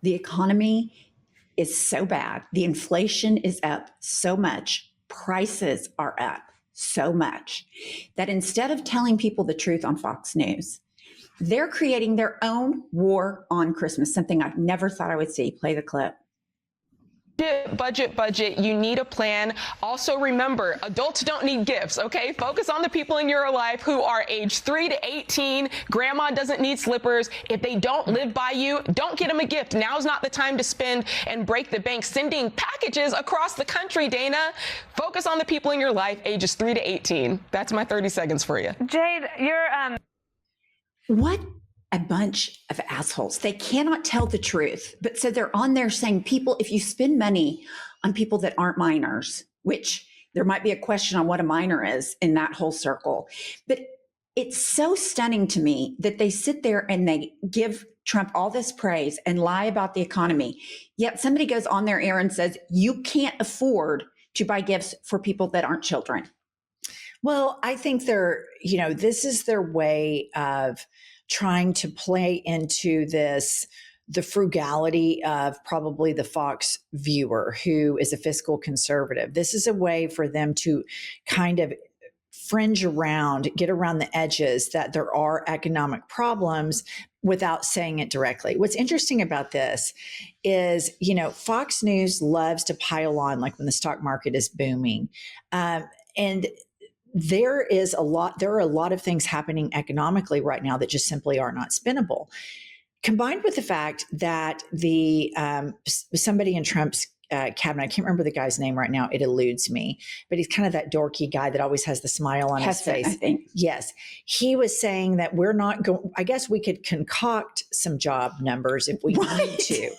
The economy is so bad. The inflation is up so much. Prices are up so much that instead of telling people the truth on Fox News, they're creating their own war on Christmas, something I've never thought I would see. Play the clip. Budget. You need a plan. Also, remember, adults don't need gifts, okay? Focus on the people in your life who are age 3 to 18. Grandma doesn't need slippers. If they don't live by you, don't get them a gift. Now's not the time to spend and break the bank sending packages across the country, Dana. Focus on the people in your life, ages 3 to 18. That's my 30 seconds for you. Jade, you're What a bunch of assholes. They cannot tell the truth. But so they're on there saying, people, if you spend money on people that aren't minors, which there might be a question on what a minor is in that whole circle. But it's so stunning to me that they sit there and they give Trump all this praise and lie about the economy. Yet somebody goes on their air and says, you can't afford to buy gifts for people that aren't children. Well, I think this is their way of trying to play into the frugality of probably the Fox viewer who is a fiscal conservative. This is a way for them to kind of fringe around, get around the edges that there are economic problems without saying it directly. What's interesting about this is, Fox News loves to pile on like when the stock market is booming. And there are a lot of things happening economically right now that just simply are not spinnable. Combined with the fact that somebody in Trump's cabinet, I can't remember the guy's name right now, it eludes me, but he's kind of that dorky guy that always has the smile on his face. I think. Yes. He was saying that we're not going, I guess we could concoct some job numbers if we need to.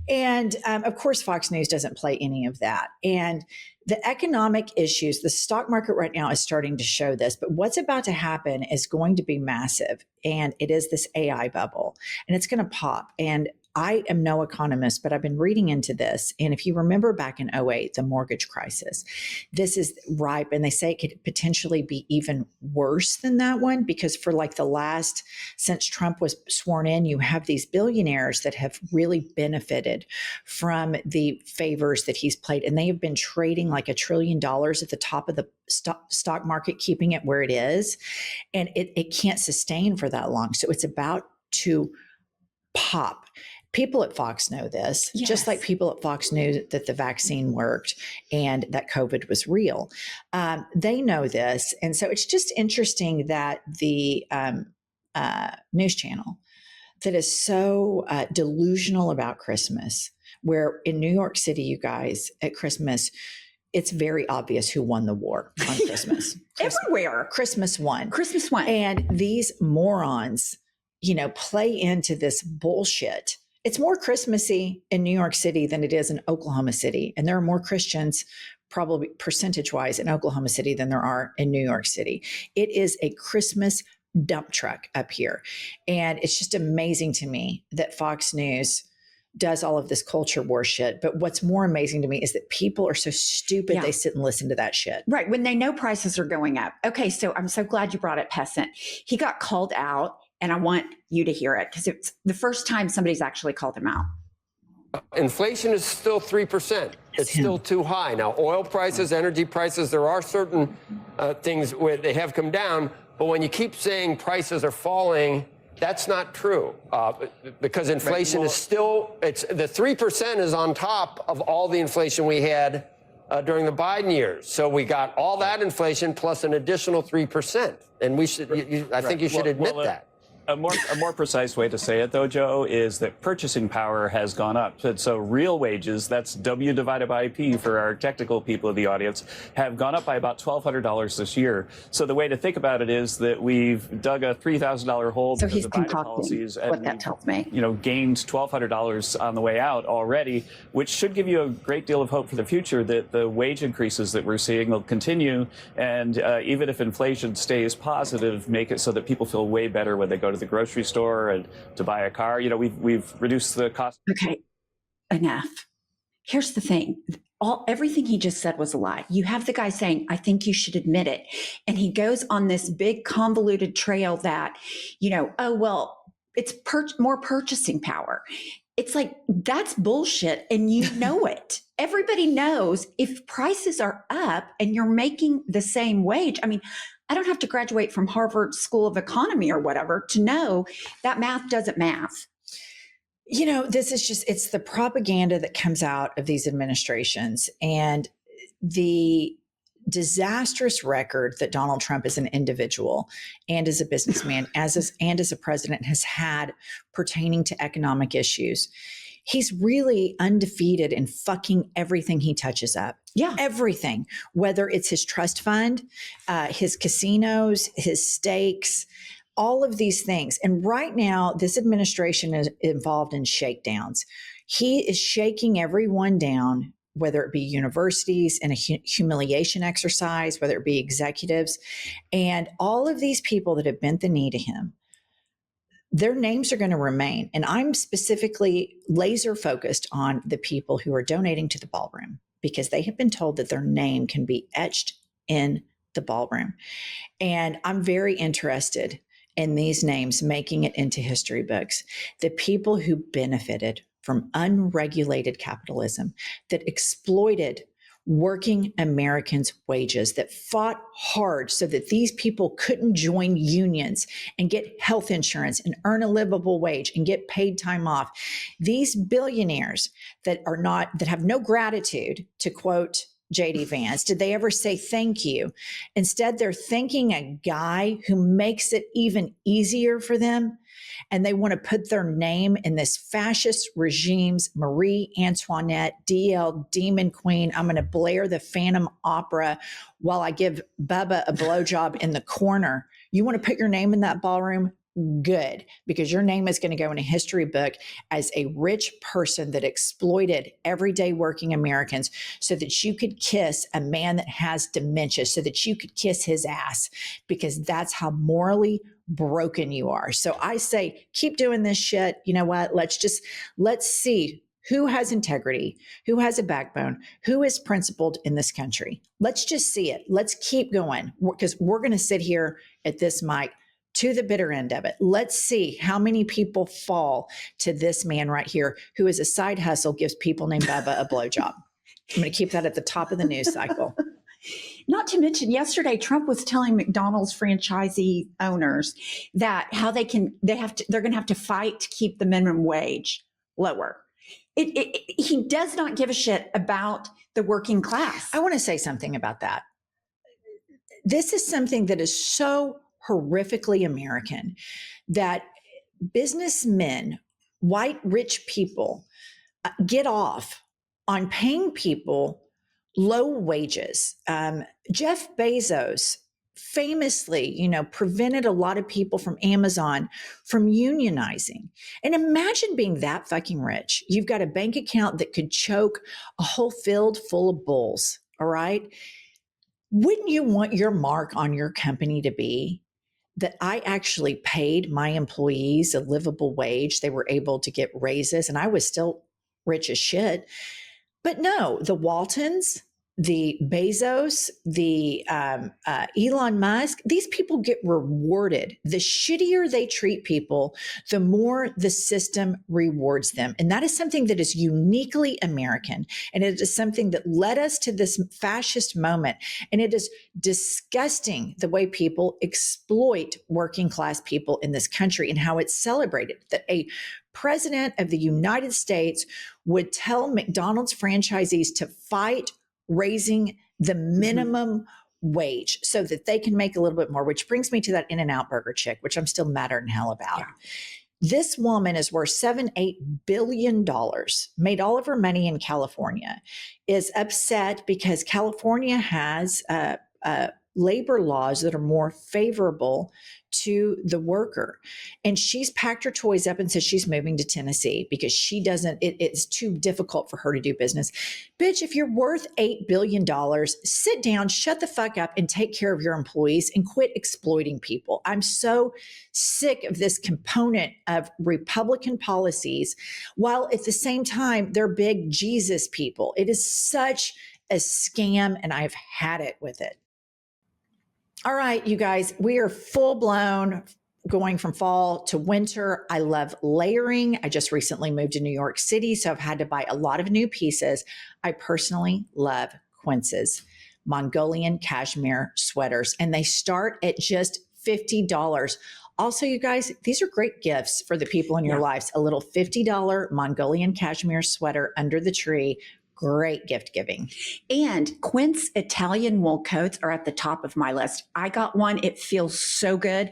And of course, Fox News doesn't play any of that. And the economic issues, the stock market right now is starting to show this, but what's about to happen is going to be massive. And it is this AI bubble and it's going to pop. And I am no economist, but I've been reading into this. And if you remember back in '08, the mortgage crisis, this is ripe. And they say it could potentially be even worse than that one, because for like since Trump was sworn in, you have these billionaires that have really benefited from the favors that he's played. And they have been trading like $1 trillion at the top of the stock market, keeping it where it is. And it can't sustain for that long. So it's about to pop. People at Fox know this, yes. Just like people at Fox knew that the vaccine worked and that COVID was real. They know this. And so it's just interesting that the news channel that is so delusional about Christmas, where in New York City, you guys, at Christmas, it's very obvious who won the war on Christmas. Everywhere. Christmas won. And these morons, play into this bullshit. It's more Christmassy in New York City than it is in Oklahoma City. And there are more Christians, probably percentage-wise, in Oklahoma City than there are in New York City. It is a Christmas dump truck up here. And it's just amazing to me that Fox News does all of this culture war shit. But what's more amazing to me is that people are so stupid, They sit and listen to that shit. Right, when they know prices are going up. Okay, so I'm so glad you brought it, Peasant. He got called out. And I want you to hear it because it's the first time somebody's actually called him out. Inflation is still 3%. It's still too high. Now, oil prices, energy prices, there are certain things where they have come down. But when you keep saying prices are falling, that's not true because inflation is still, the 3% is on top of all the inflation we had during the Biden years. So we got all that inflation plus an additional 3%. And we should, I think you should admit that. A more precise way to say it, though, Joe, is that purchasing power has gone up. So real wages, that's W divided by P for our technical people of the audience, have gone up by about $1,200 this year. So the way to think about it is that we've dug a $3,000 hole so because of Biden policies, and what that tells me. Gained $1,200 on the way out already, which should give you a great deal of hope for the future that the wage increases that we're seeing will continue, and even if inflation stays positive, make it so that people feel way better when they go to the grocery store and to buy a car. We've reduced the cost. Okay, enough. Here's the thing. Everything he just said was a lie. You have the guy saying, I think you should admit it. And he goes on this big convoluted trail that, oh, well, it's more purchasing power. it's like, that's bullshit. And you know it. Everybody knows if prices are up and you're making the same wage. I mean, I don't have to graduate from Harvard School of Economy or whatever to know that math doesn't math. You know, this is just, it's the propaganda that comes out of these administrations and the disastrous record that Donald Trump as an individual and as a businessman, and as a president has had pertaining to economic issues. He's really undefeated in fucking everything he touches up. Yeah. Everything, whether it's his trust fund, his casinos, his stakes, all of these things. And right now, this administration is involved in shakedowns. He is shaking everyone down, whether it be universities in a humiliation exercise, whether it be executives, and all of these people that have bent the knee to him. Their names are going to remain. And I'm specifically laser focused on the people who are donating to the ballroom because they have been told that their name can be etched in the ballroom. And I'm very interested in these names making it into history books. The people who benefited from unregulated capitalism, that exploited working Americans' wages, that fought hard so that these people couldn't join unions and get health insurance and earn a livable wage and get paid time off. These billionaires that have no gratitude, to quote JD Vance, did they ever say thank you? Instead, they're thanking a guy who makes it even easier for them. And they want to put their name in this fascist regime's Marie Antoinette, DL Demon Queen. I'm going to blare the Phantom Opera while I give Bubba a blowjob in the corner. You want to put your name in that ballroom? Good, because your name is going to go in a history book as a rich person that exploited everyday working Americans so that you could kiss a man that has dementia, so that you could kiss his ass, because that's how morally broken you are. So I say, keep doing this shit. You know what? Let's see who has integrity, who has a backbone, who is principled in this country. Let's just see it. Let's keep going, because we're going to sit here at this mic to the bitter end of it. Let's see how many people fall to this man right here, who is a side hustle, gives people named Bubba a blowjob. I'm going to keep that at the top of the news cycle. Not to mention, yesterday Trump was telling McDonald's franchisee owners that they're going to have to fight to keep the minimum wage lower. He does not give a shit about the working class. I want to say something about that. This is something that is so horrifically American that businessmen, white rich people, get off on paying people low wages. Jeff Bezos famously, prevented a lot of people from Amazon from unionizing. And imagine being that fucking rich. You've got a bank account that could choke a whole field full of bulls. All right. Wouldn't you want your mark on your company to be that I actually paid my employees a livable wage? They were able to get raises and I was still rich as shit. But no, the Waltons, the Bezos, the Elon Musk, these people get rewarded. The shittier they treat people, the more the system rewards them. And that is something that is uniquely American. And it is something that led us to this fascist moment. And it is disgusting the way people exploit working class people in this country and how it's celebrated. That a president of the United States would tell McDonald's franchisees to fight raising the minimum wage so that they can make a little bit more, which brings me to that In-N-Out burger chick, which I'm still madder than hell about. Yeah. This woman is worth $7-8 billion, made all of her money in California, is upset because California has labor laws that are more favorable to the worker. And she's packed her toys up and says she's moving to Tennessee because it's too difficult for her to do business. Bitch, if you're worth $8 billion, sit down, shut the fuck up and take care of your employees and quit exploiting people. I'm so sick of this component of Republican policies, while at the same time, they're big Jesus people. It is such a scam and I've had it with it. All right, you guys, we are full blown going from fall to winter. I love layering. I just recently moved to New York City, so I've had to buy a lot of new pieces. I personally love Quince's Mongolian cashmere sweaters, and they start at just $50. Also, you guys, these are great gifts for the people in your lives. A little $50 Mongolian cashmere sweater under the tree. Great gift giving. And Quince Italian wool coats are at the top of my list. I got one. It feels so good.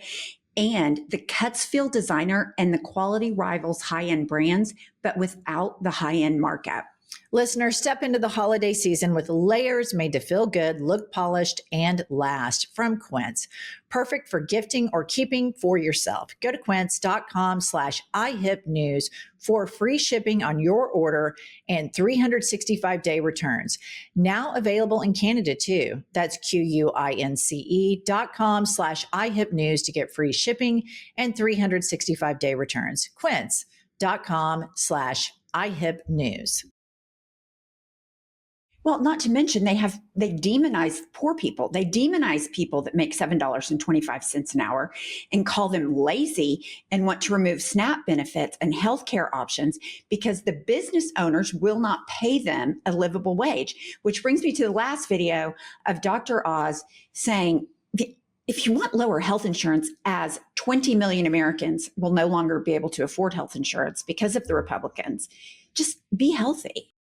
And the cuts feel designer and the quality rivals high-end brands, but without the high-end markup. Listeners, step into the holiday season with layers made to feel good, look polished, and last from Quince. Perfect for gifting or keeping for yourself. Go to quince.com/IHIPnews for free shipping on your order and 365-day returns. Now available in Canada too. That's QUINCE.com/IHIPnews to get free shipping and 365-day returns. Quince.com/IHIPnews. Well, not to mention they demonize poor people. They demonize people that make $7.25 an hour and call them lazy and want to remove SNAP benefits and healthcare options because the business owners will not pay them a livable wage, which brings me to the last video of Dr. Oz saying, if you want lower health insurance, as 20 million Americans will no longer be able to afford health insurance because of the Republicans, just be healthy.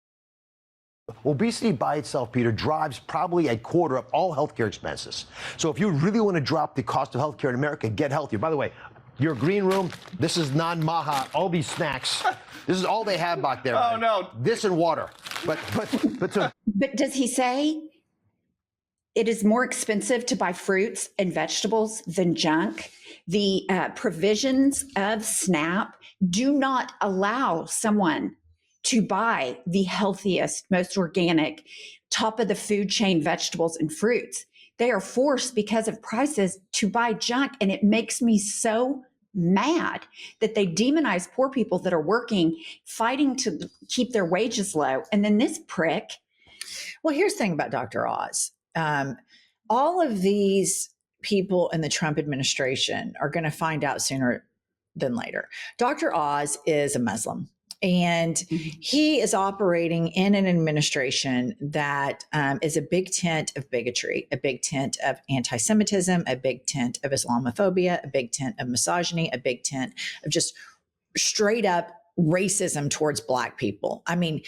Obesity by itself, Peter, drives probably a quarter of all healthcare expenses. So if you really want to drop the cost of healthcare in America, get healthier. By the way, your green room, this is non-Maha, all these snacks. This is all they have back there. Oh, no. This and water. But does he say it is more expensive to buy fruits and vegetables than junk? The provisions of SNAP do not allow someone to buy the healthiest, most organic, top of the food chain vegetables and fruits. They are forced because of prices to buy junk. And it makes me so mad that they demonize poor people that are working, fighting to keep their wages low. And then this prick. Well, here's the thing about Dr. Oz. All of these people in the Trump administration are going to find out sooner than later. Dr. Oz is a Muslim. And he is operating in an administration that is a big tent of bigotry, a big tent of anti-Semitism, a big tent of Islamophobia, a big tent of misogyny, a big tent of just straight up racism towards Black people. I mean,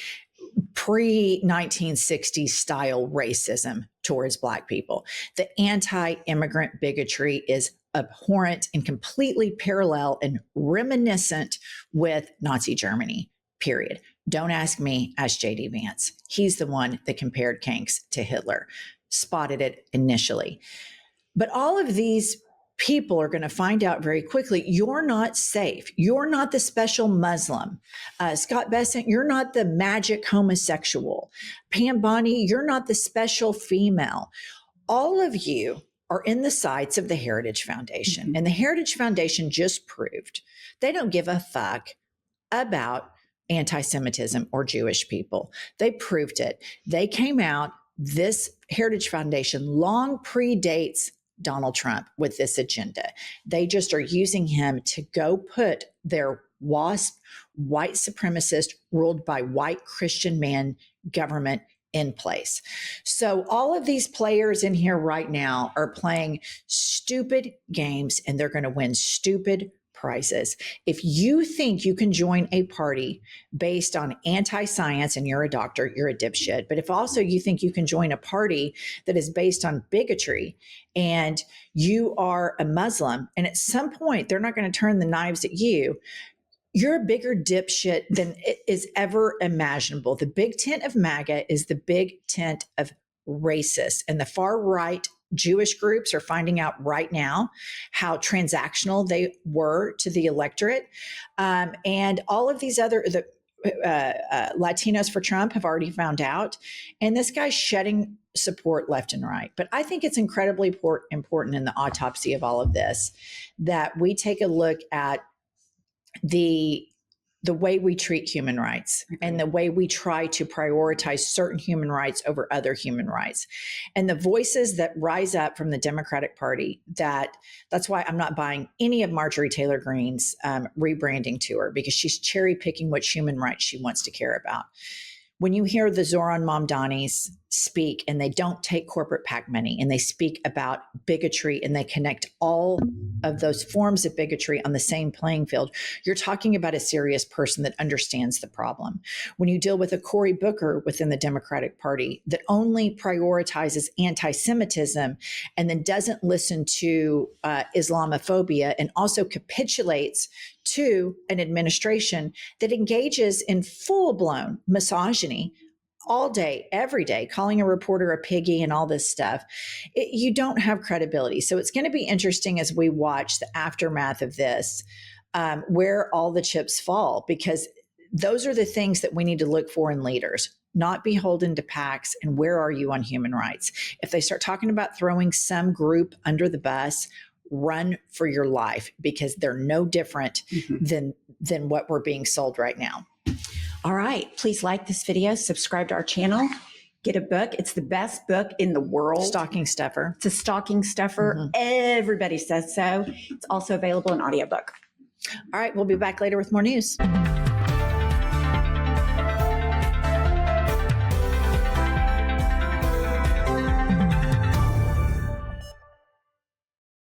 pre-1960s style racism towards Black people. The anti-immigrant bigotry is abhorrent and completely parallel and reminiscent with Nazi Germany, period. Don't ask me, ask J.D. Vance. He's the one that compared Kanks to Hitler, spotted it initially. But all of these people are going to find out very quickly, you're not safe. You're not the special Muslim. Scott Bessent, you're not the magic homosexual. Pam Bondi, you're not the special female. All of you are in the sights of the Heritage Foundation. Mm-hmm. And the Heritage Foundation just proved they don't give a fuck about anti-Semitism or Jewish people. They proved it. They came out, this Heritage Foundation long predates Donald Trump with this agenda. They just are using him to go put their WASP, white supremacist, ruled by white Christian man government in place. So all of these players in here right now are playing stupid games and they're going to win stupid prizes. If you think you can join a party based on anti-science and you're a doctor, you're a dipshit. But if also you think you can join a party that is based on bigotry and you are a Muslim and at some point they're not going to turn the knives at you, you're a bigger dipshit than is ever imaginable. The big tent of MAGA is the big tent of racists, and the far right Jewish groups are finding out right now how transactional they were to the electorate. And all of these other, Latinos for Trump have already found out. And this guy's shedding support left and right. But I think it's incredibly important in the autopsy of all of this that we take a look at the the way we treat human rights and the way we try to prioritize certain human rights over other human rights. And the voices that rise up from the Democratic Party, that's why I'm not buying any of Marjorie Taylor Greene's rebranding to her, because she's cherry picking which human rights she wants to care about. When you hear the Zoran Mamdanis speak and they don't take corporate PAC money and they speak about bigotry and they connect all of those forms of bigotry on the same playing field, you're talking about a serious person that understands the problem. When you deal with a Cory Booker within the Democratic Party that only prioritizes anti-Semitism and then doesn't listen to Islamophobia and also capitulates to an administration that engages in full-blown misogyny all day, every day, calling a reporter a piggy and all this stuff, you don't have credibility. So it's going to be interesting as we watch the aftermath of this, where all the chips fall, because those are the things that we need to look for in leaders, not beholden to PACs. And where are you on human rights? If they start talking about throwing some group under the bus, run for your life, because they're no different than what we're being sold right now. All right. Please like this video, subscribe to our channel, get a book. It's the best book in the world. Stocking stuffer. It's a stocking stuffer. Everybody says so. It's also available in audiobook. All right. We'll be back later with more news.